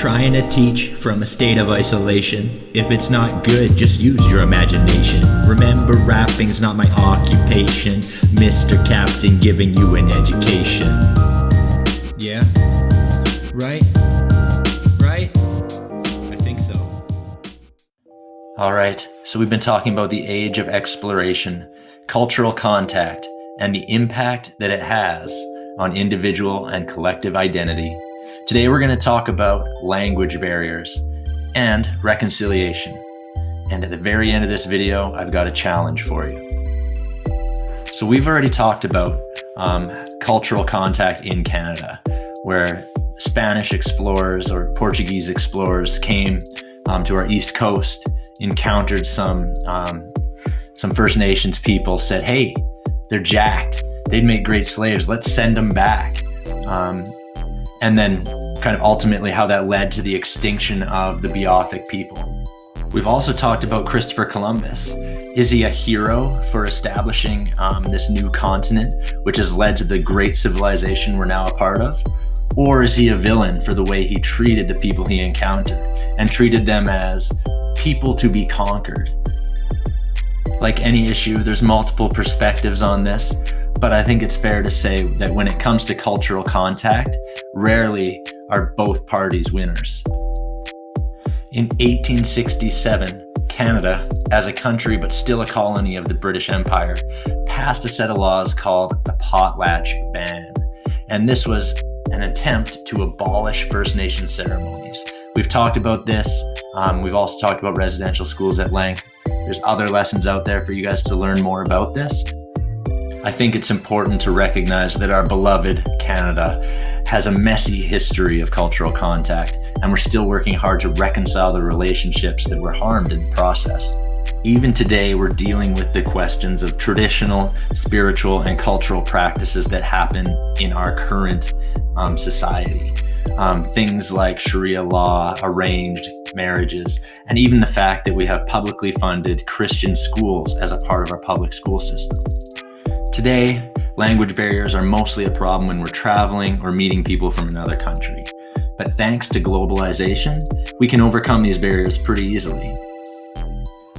trying to teach from a state of isolation. If it's not good, just use your imagination. Remember, rapping's not my occupation. Mr. Captain giving you an education. Yeah? Right? Right? I think so. Alright, so we've been talking about the age of exploration, cultural contact, and the impact that it has on individual and collective identity. Today we're going to talk about language barriers and reconciliation. And at the very end of this video, I've got a challenge for you. So we've already talked about cultural contact in Canada, where Spanish explorers or Portuguese explorers came to our East Coast, encountered some First Nations people, said, hey, they're jacked. They'd make great slaves. Let's send them back. And then kind of ultimately how that led to the extinction of the Beothuk people. We've also talked about Christopher Columbus. Is he a hero for establishing this new continent, which has led to the great civilization we're now a part of? Or is he a villain for the way he treated the people he encountered and treated them as people to be conquered? Like any issue, there's multiple perspectives on this, but I think it's fair to say that when it comes to cultural contact, rarely are both parties winners. In 1867, Canada, as a country but still a colony of the British Empire, passed a set of laws called the Potlatch Ban. And this was an attempt to abolish First Nation ceremonies. We've talked about this. We've also talked about residential schools at length. There's other lessons out there for you guys to learn more about this. I think it's important to recognize that our beloved Canada has a messy history of cultural contact, and we're still working hard to reconcile the relationships that were harmed in the process. Even today, we're dealing with the questions of traditional, spiritual, and cultural practices that happen in our current society. Things like Sharia law, arranged marriages, and even the fact that we have publicly funded Christian schools as a part of our public school system. Today, language barriers are mostly a problem when we're traveling or meeting people from another country. But thanks to globalization, we can overcome these barriers pretty easily.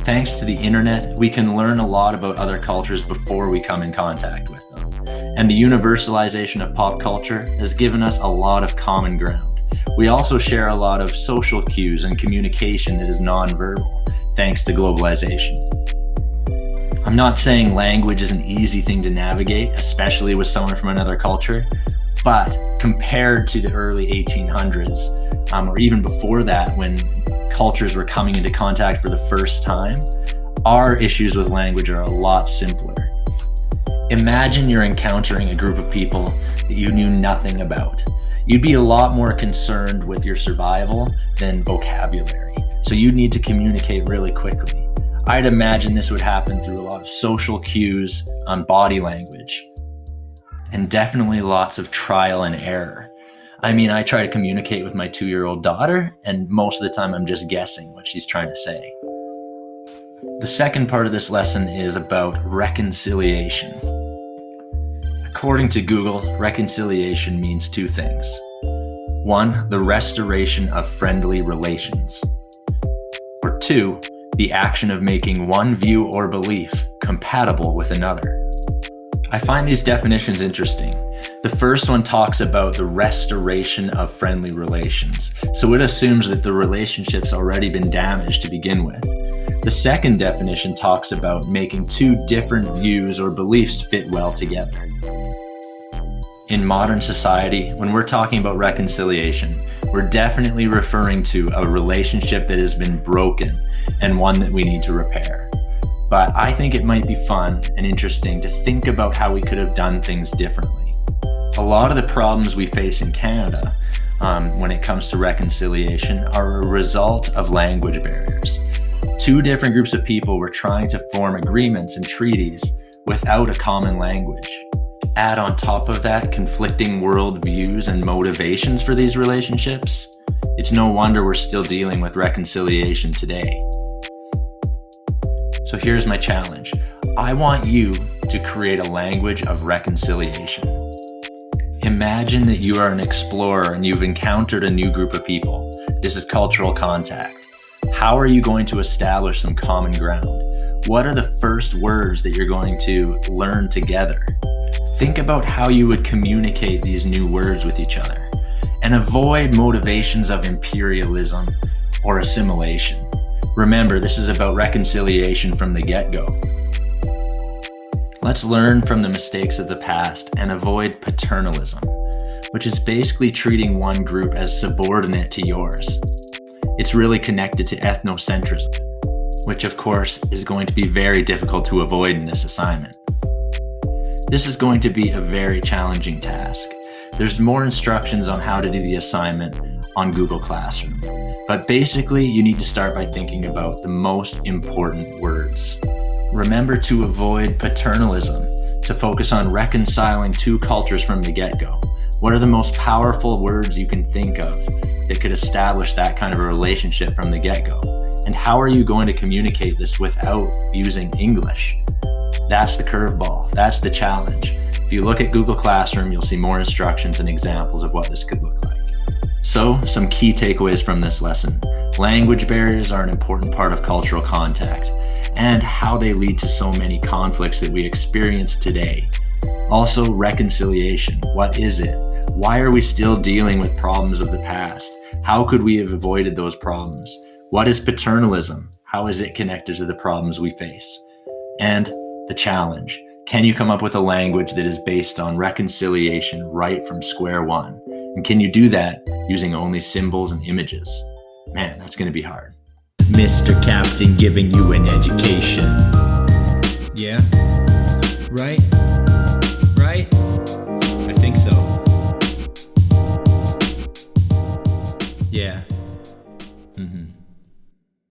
Thanks to the internet, we can learn a lot about other cultures before we come in contact with them. And the universalization of pop culture has given us a lot of common ground. We also share a lot of social cues and communication that is nonverbal, thanks to globalization. I'm not saying language is an easy thing to navigate, especially with someone from another culture, but compared to the early 1800s, or even before that, when cultures were coming into contact for the first time, our issues with language are a lot simpler. Imagine you're encountering a group of people that you knew nothing about. You'd be a lot more concerned with your survival than vocabulary, so you'd need to communicate really quickly. I'd imagine this would happen through a lot of social cues on body language, and definitely lots of trial and error. I mean, I try to communicate with my 2-year-old daughter, and most of the time I'm just guessing what she's trying to say. The second part of this lesson is about reconciliation. According to Google, reconciliation means two things. 1, the restoration of friendly relations. Or 2, the action of making one view or belief compatible with another. I find these definitions interesting. The first one talks about the restoration of friendly relations, so it assumes that the relationship's already been damaged to begin with. The second definition talks about making two different views or beliefs fit well together. In modern society, when we're talking about reconciliation, we're definitely referring to a relationship that has been broken and one that we need to repair. But I think it might be fun and interesting to think about how we could have done things differently. A lot of the problems we face in Canada when it comes to reconciliation are a result of language barriers. Two different groups of people were trying to form agreements and treaties without a common language. Add on top of that conflicting worldviews and motivations for these relationships, it's no wonder we're still dealing with reconciliation today. So here's my challenge. I want you to create a language of reconciliation. Imagine that you are an explorer and you've encountered a new group of people. This is cultural contact. How are you going to establish some common ground? What are the first words that you're going to learn together? Think about how you would communicate these new words with each other, and avoid motivations of imperialism or assimilation. Remember, this is about reconciliation from the get-go. Let's learn from the mistakes of the past and avoid paternalism, which is basically treating one group as subordinate to yours. It's really connected to ethnocentrism, which of course is going to be very difficult to avoid in this assignment. This is going to be a very challenging task. There's more instructions on how to do the assignment on Google Classroom, but basically you need to start by thinking about the most important words. Remember to avoid paternalism, to focus on reconciling two cultures from the get-go. What are the most powerful words you can think of that could establish that kind of a relationship from the get-go? And how are you going to communicate this without using English? That's the curveball. That's the challenge. If you look at Google Classroom, you'll see more instructions and examples of what this could look like. So, some key takeaways from this lesson. Language barriers are an important part of cultural contact and how they lead to so many conflicts that we experience today. Also, reconciliation. What is it? Why are we still dealing with problems of the past? How could we have avoided those problems? What is paternalism? How is it connected to the problems we face? And the challenge. Can you come up with a language that is based on reconciliation right from square one? And can you do that using only symbols and images? Man, that's going to be hard. Mr. Captain giving you an education. Yeah? Right? Right? I think so. Yeah. Mm-hmm.